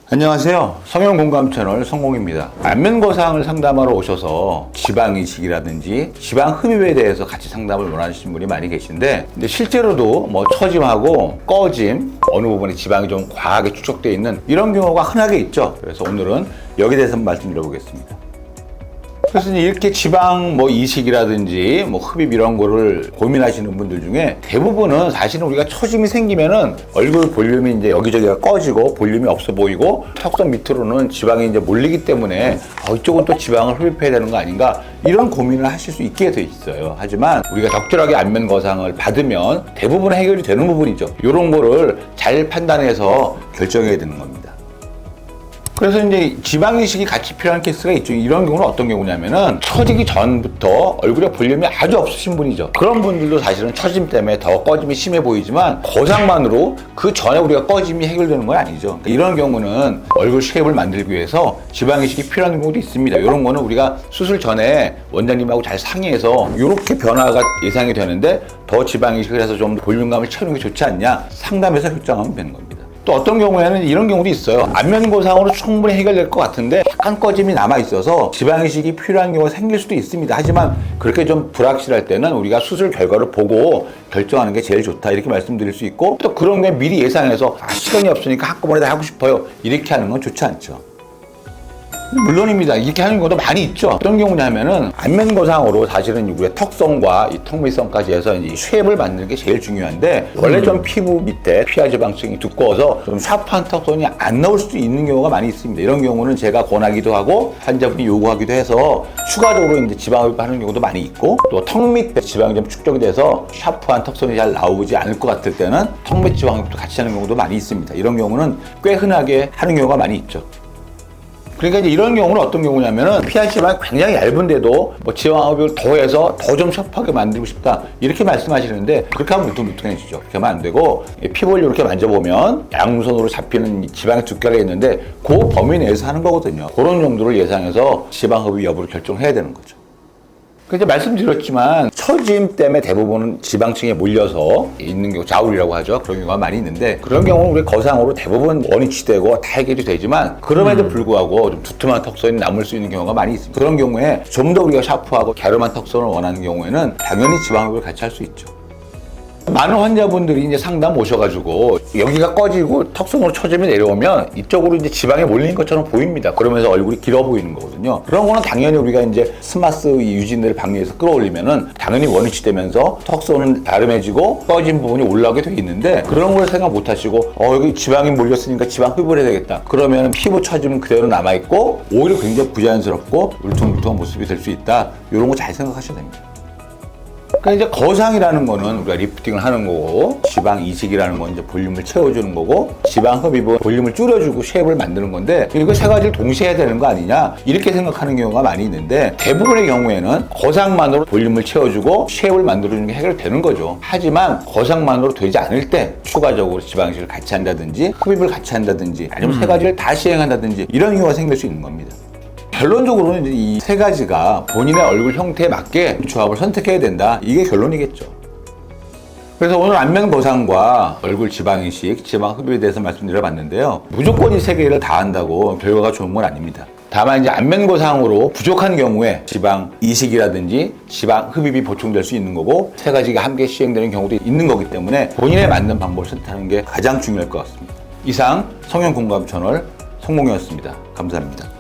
안녕하세요. 성형공감 채널 성공입니다. 안면거상을 상담하러 오셔서 지방이식이라든지 지방 흡입에 대해서 같이 상담을 원하시는 분이 많이 계신데, 근데 실제로도 처짐하고 꺼짐, 어느 부분에 지방이 좀 과하게 축적되어 있는 이런 경우가 흔하게 있죠. 그래서 오늘은 여기에 대해서 말씀드려보겠습니다. 그래서 이렇게 지방 이식이라든지 흡입 이런 거를 고민하시는 분들 중에 대부분은 사실은 우리가 처짐이 생기면은 얼굴 볼륨이 이제 여기저기가 꺼지고 볼륨이 없어 보이고 턱선 밑으로는 지방이 이제 몰리기 때문에 이쪽은 또 지방을 흡입해야 되는 거 아닌가, 이런 고민을 하실 수 있게 돼 있어요. 하지만 우리가 적절하게 안면 거상을 받으면 대부분 해결이 되는 부분이죠. 이런 거를 잘 판단해서 결정해야 되는 겁니다. 그래서 이제 지방이식이 같이 필요한 케이스가 있죠. 이런 경우는 어떤 경우냐면은 처지기 전부터 얼굴에 볼륨이 아주 없으신 분이죠. 그런 분들도 사실은 처짐 때문에 더 꺼짐이 심해 보이지만 거상만으로 그 전에 우리가 꺼짐이 해결되는 건 아니죠. 이런 경우는 얼굴 쉐입을 만들기 위해서 지방이식이 필요한 경우도 있습니다. 이런 거는 우리가 수술 전에 원장님하고 잘 상의해서 이렇게 변화가 예상이 되는데 더 지방이식을 해서 좀 볼륨감을 채우는 게 좋지 않냐, 상담해서 결정하면 되는 겁니다. 또 어떤 경우에는 이런 경우도 있어요. 안면거상으로 충분히 해결될 것 같은데 약간 꺼짐이 남아있어서 지방이식이 필요한 경우가 생길 수도 있습니다. 하지만 그렇게 좀 불확실할 때는 우리가 수술 결과를 보고 결정하는 게 제일 좋다, 이렇게 말씀드릴 수 있고, 또 그런 게 미리 예상해서 시간이 없으니까 한꺼번에 다 하고 싶어요, 이렇게 하는 건 좋지 않죠. 물론입니다. 이렇게 하는 경우도 많이 있죠. 어떤 경우냐면은 안면거상으로 사실은 우리의 턱선과 이 턱밑선까지 해서 이제 쉐입을 만드는 게 제일 중요한데, 원래 좀 피부 밑에 피하 지방층이 두꺼워서 좀 샤프한 턱선이 안 나올 수도 있는 경우가 많이 있습니다. 이런 경우는 제가 권하기도 하고 환자분이 요구하기도 해서 추가적으로 이제 지방흡입 하는 경우도 많이 있고, 또 턱 밑에 지방이 좀 축적이 돼서 샤프한 턱선이 잘 나오지 않을 것 같을 때는 턱밑 지방흡입도 같이 하는 경우도 많이 있습니다. 이런 경우는 꽤 흔하게 하는 경우가 많이 있죠. 그러니까 이제 이런 경우는 어떤 경우냐면은 피하 지방이 굉장히 얇은데도 지방흡입을 더해서 더 좀 샤프하게 만들고 싶다, 이렇게 말씀하시는데, 그렇게 하면 무뚱무뚱해지죠. 그렇게 하면 안 되고, 피부를 이렇게 만져보면 양손으로 잡히는 지방의 두께가 있는데 그 범위 내에서 하는 거거든요. 그런 정도를 예상해서 지방흡입 여부를 결정해야 되는 거죠. 그래서 말씀드렸지만 처짐 때문에 대부분은 지방층에 몰려서 있는 경우, 자울이라고 하죠. 그런 경우가 많이 있는데, 그런 경우는 우리 거상으로 대부분 원위치되고 다 해결이 되지만, 그럼에도 불구하고 좀 두툼한 턱선이 남을 수 있는 경우가 많이 있습니다. 그런 경우에 좀 더 우리가 샤프하고 갸름한 턱선을 원하는 경우에는 당연히 지방흡입을 같이 할 수 있죠. 많은 환자분들이 이제 상담 오셔가지고 여기가 꺼지고 턱선으로 처짐이 내려오면 이쪽으로 이제 지방이 몰리는 것처럼 보입니다. 그러면서 얼굴이 길어 보이는 거거든요. 그런 거는 당연히 우리가 이제 스마스 유진들을 방해해서 끌어올리면은 당연히 원위치 되면서 턱선은 다름해지고 꺼진 부분이 올라오게 돼 있는데, 그런 걸 생각 못 하시고 여기 지방이 몰렸으니까 지방 흡입을 해야 되겠다, 그러면 피부 처짐은 그대로 남아있고 오히려 굉장히 부자연스럽고 울퉁불퉁한 모습이 될 수 있다. 이런 거 잘 생각하셔야 됩니다. 그러니까 이제 거상이라는 거는 우리가 리프팅을 하는 거고, 지방 이식이라는 건 이제 볼륨을 채워주는 거고, 지방 흡입은 볼륨을 줄여주고 쉐입을 만드는 건데, 이거 세 가지를 동시에 해야 되는 거 아니냐, 이렇게 생각하는 경우가 많이 있는데, 대부분의 경우에는 거상만으로 볼륨을 채워주고 쉐입을 만들어주는 게 해결되는 거죠. 하지만 거상만으로 되지 않을 때 추가적으로 지방 이식을 같이 한다든지 흡입을 같이 한다든지 아니면 세 가지를 다 시행한다든지 이런 경우가 생길 수 있는 겁니다. 결론적으로는 이 세 가지가 본인의 얼굴 형태에 맞게 조합을 선택해야 된다, 이게 결론이겠죠. 그래서 오늘 안면 거상과 얼굴 지방이식, 지방 흡입에 대해서 말씀드려봤는데요. 무조건 이 세 개를 다 한다고 결과가 좋은 건 아닙니다. 다만 이제 안면 거상으로 부족한 경우에 지방 이식이라든지 지방 흡입이 보충될 수 있는 거고, 세 가지가 함께 시행되는 경우도 있는 거기 때문에 본인에 맞는 방법을 선택하는 게 가장 중요할 것 같습니다. 이상 성형공감 채널 성공이었습니다. 감사합니다.